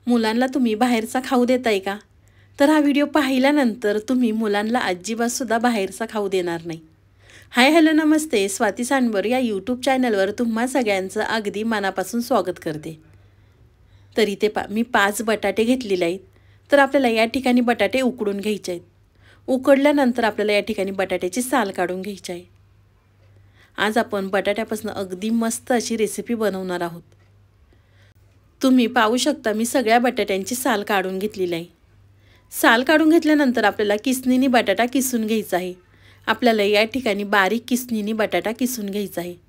मुलांना तुम्ही बाहेरचा खाऊ देताय का? तर हा व्हिडिओ पाहिल्यानंतर तुम्ही मुलांना अजिबातसुद्धा बाहेरचा खाऊ देणार नाही. हाय हॅलो नमस्ते, स्वाती सांडवर या यूट्यूब चॅनलवर तुम्हा सगळ्यांचं अगदी मनापासून स्वागत करते. तर इथे मी 5 बटाटे घेतलेले आहेत. तर आपल्याला या ठिकाणी बटाटे उकडून घ्यायचे आहेत. उकडल्यानंतर आपल्याला या ठिकाणी बटाट्याची साल काढून घ्यायची आहे. आज आपण बटाट्यापासून अगदी मस्त अशी रेसिपी बनवणार आहोत. तुम्ही पाहू शकता मी सगळ्या बटाट्यांची साल काढून घेतलेली आहे. साल काढून घेतल्यानंतर आपल्याला किसणीने बटाटा किसून घ्यायचा आहे. आपल्याला या ठिकाणी बारीक किसणीने बटाटा किसून घ्यायचा आहे.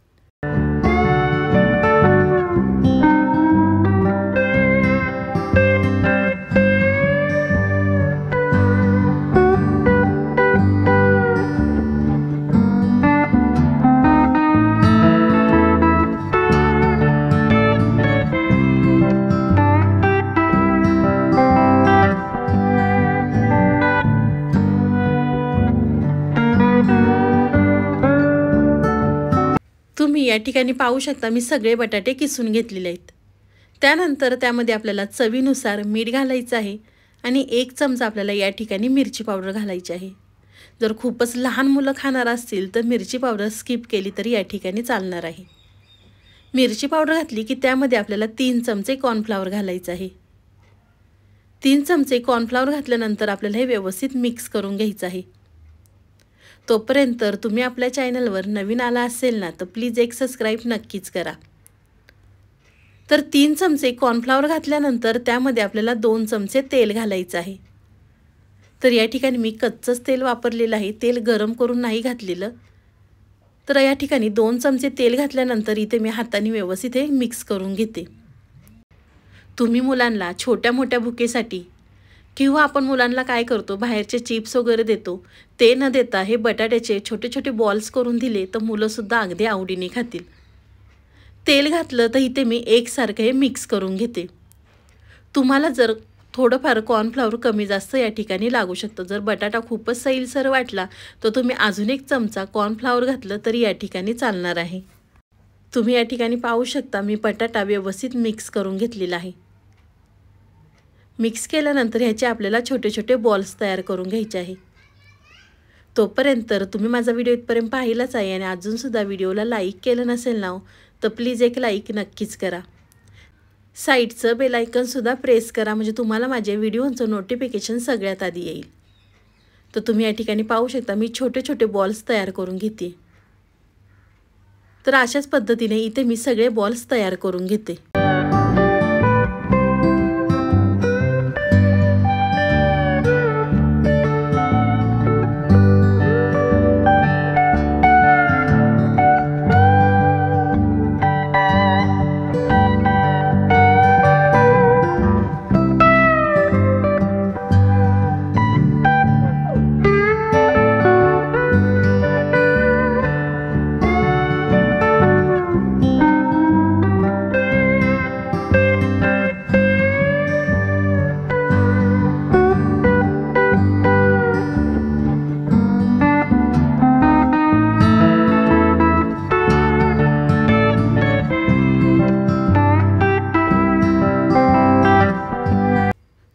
तुम्ही या ठिकाणी पाहू शकता मी सगळे बटाटे किसून घेतलेले आहेत. त्यानंतर त्यामध्ये आपल्याला चवीनुसार मीठ घालायचं आहे आणि 1 चमचा आपल्याला या ठिकाणी मिरची पावडर घालायची आहे. जर खूपच लहान मुलं खाणार असतील तर मिरची पावडर स्किप केली तरी या ठिकाणी चालणार आहे. मिरची पावडर घातली की त्यामध्ये आपल्याला 3 चमचे कॉर्नफ्लॉवर घालायचं आहे. 3 चमचे कॉर्नफ्लॉवर घातल्यानंतर आपल्याला हे व्यवस्थित मिक्स करून घ्यायचं आहे. तोपर्यंत तुम्ही आपल्या चॅनलवर नवीन आला असेल ना तर प्लीज एक सबस्क्राईब नक्कीच करा. तर 3 चमचे कॉर्नफ्लॉवर घातल्यानंतर त्यामध्ये आपल्याला 2 चमचे तेल घालायचं आहे. तर या ठिकाणी मी कच्चंच तेल वापरलेलं आहे, तेल गरम करून नाही घातलेलं. तर या ठिकाणी 2 चमचे तेल घातल्यानंतर इथे मी हाताने व्यवस्थित हे मिक्स करून घेते. तुम्ही मुलांना छोट्या मोठ्या भुकेसाठी किंवा आपण मुलांना काय करतो बाहेरचे चिप्स वगैरे देतो, ते न देता हे बटाट्याचे छोटे छोटे बॉल्स करून दिले तर मुलंसुद्धा अगदी आवडीने खातील. तेल घातलं तर इथे मी एकसारखं हे मिक्स करून घेते. तुम्हाला जर थोडंफार कॉर्नफ्लॉवर कमी जास्त या ठिकाणी लागू शकतं. जर बटाटा खूपच सैलसर वाटला तर तुम्ही अजून 1 चमचा कॉर्नफ्लॉवर घातलं तरी या ठिकाणी चालणार आहे. तुम्ही या ठिकाणी पाहू शकता मी बटाटा व्यवस्थित मिक्स करून घेतलेला आहे. मिक्स केल्यानंतर ह्याचे आपल्याला छोटे छोटे बॉल्स तयार करून घ्यायचे आहे. तोपर्यंत तुम्ही माझा व्हिडिओ इथपर्यंत पाहिलाच आहे आणि अजूनसुद्धा व्हिडिओला लाईक केलं नसेल ना तर प्लीज एक लाईक नक्कीच करा. साईडचं बेल आयकॉनसुद्धा प्रेस करा म्हणजे तुम्हाला माझ्या व्हिडिओचं नोटिफिकेशन सगळ्यात आधी येईल. तर तुम्ही या ठिकाणी पाहू शकता मी छोटे छोटे बॉल्स तयार करून घेते. तर अशाच पद्धतीने इथे मी सगळे बॉल्स तयार करून घेते.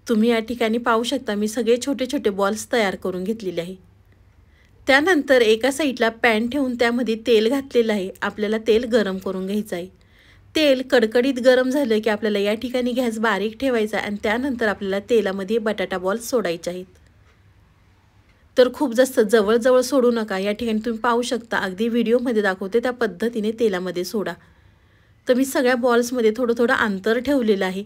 तुम्ही या ठिकाणी पाहू शकता मी सगळे छोटे छोटे बॉल्स तयार करून घेतलेले आहे. त्यानंतर एका साईडला पॅन ठेवून त्यामध्ये तेल घातलेलं आहे. आपल्याला तेल गरम करून घ्यायचं आहे. तेल कडकडीत गरम झालं की आपल्याला या ठिकाणी गॅस बारीक ठेवायचा आणि त्यानंतर आपल्याला तेलामध्ये बटाटा बॉल्स सोडायचे आहेत. तर खूप जास्त जवळ सोडू नका. या ठिकाणी तुम्ही पाहू शकता अगदी व्हिडिओमध्ये दाखवते त्या पद्धतीने तेलामध्ये सोडा. तर मी सगळ्या बॉल्समध्ये थोडं अंतर ठेवलेलं आहे.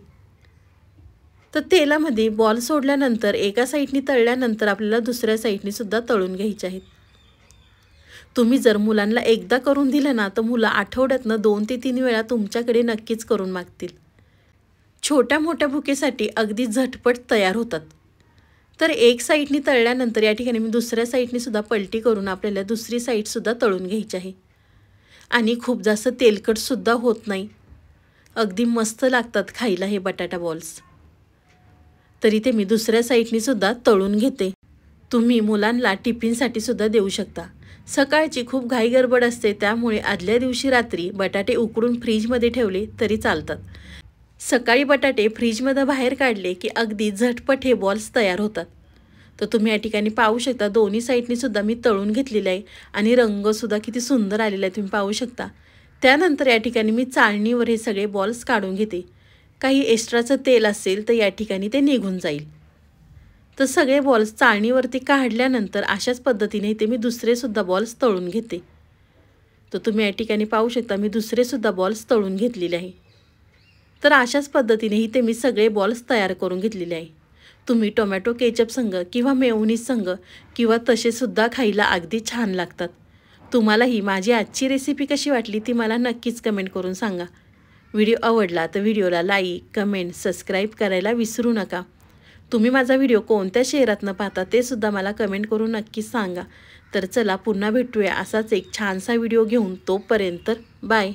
तर तेलामध्ये बॉल सोडल्यानंतर एका साईडनी तळल्यानंतर आपल्याला दुसऱ्या साईडनी सुद्धा तळून घ्यायचे आहेत. तुम्ही जर मुलांना एकदा करून दिलं ना तर मुलं आठवड्यातनं 2 ते 3 वेळा तुमच्याकडे नक्कीच करून मागतील. छोट्या मोठ्या भुकेसाठी अगदी झटपट तयार होतात. तर एक साईडनी तळल्यानंतर या ठिकाणी मी दुसऱ्या साईडनी सुद्धा पलटी करून आपल्याला दुसरी साईडसुद्धा तळून घ्यायची आहे. आणि खूप जास्त तेलकटसुद्धा होत नाही. अगदी मस्त लागतात खायला हे बटाटा बॉल्स. तर इथे मी दुसऱ्या साईडनी सुद्धा तळून घेते. तुम्ही मुलांना टिफिनसाठी सुद्धा देऊ शकता. सकाळची खूप घाई गडबड असते त्यामुळे आदल्या दिवशी रात्री बटाटे उकडून फ्रीजमध्ये ठेवले तरी चालतात. सकाळी बटाटे फ्रीजमध्ये बाहेर काढले की अगदी झटपट हे बॉल्स तयार होतात. तर तुम्ही या ठिकाणी पाहू शकता दोन्ही साईडनी सुद्धा मी तळून घेतलेलं आहे आणि रंगसुद्धा किती सुंदर आलेला आहे तुम्ही पाहू शकता. त्यानंतर या ठिकाणी मी चाळणीवर हे सगळे बॉल्स काढून घेते. काही एक्स्ट्राचं तेल असेल तर या ठिकाणी ते निघून जाईल. तर सगळे बॉल्स चाळणीवरती काढल्यानंतर अशाच पद्धतीने इथे मी दुसरेसुद्धा बॉल्स तळून घेते. तर तुम्ही या ठिकाणी पाहू शकता मी दुसरेसुद्धा बॉल्स तळून घेतलेले आहे. तर अशाच पद्धतीने इथे मी सगळे बॉल्स तयार करून घेतलेले आहे. तुम्ही टोमॅटो केचप संग किंवा मेयोनीज संग किंवा तसेसुद्धा खायला अगदी छान लागतात. तुम्हाला ही माझी आजची रेसिपी कशी वाटली ती मला नक्कीच कमेंट करून सांगा. व्हिडिओ आवडला तर व्हिडिओला लाईक, कमेंट, सबस्क्राईब करायला विसरू नका. तुम्ही माझा व्हिडिओ कोणत्या शहरातनं पाहता ते सुद्धा मला कमेंट करून नक्कीच सांगा. तर चला पुन्हा भेटूया असाच एक छानसा व्हिडिओ घेऊन. तोपर्यंत बाय.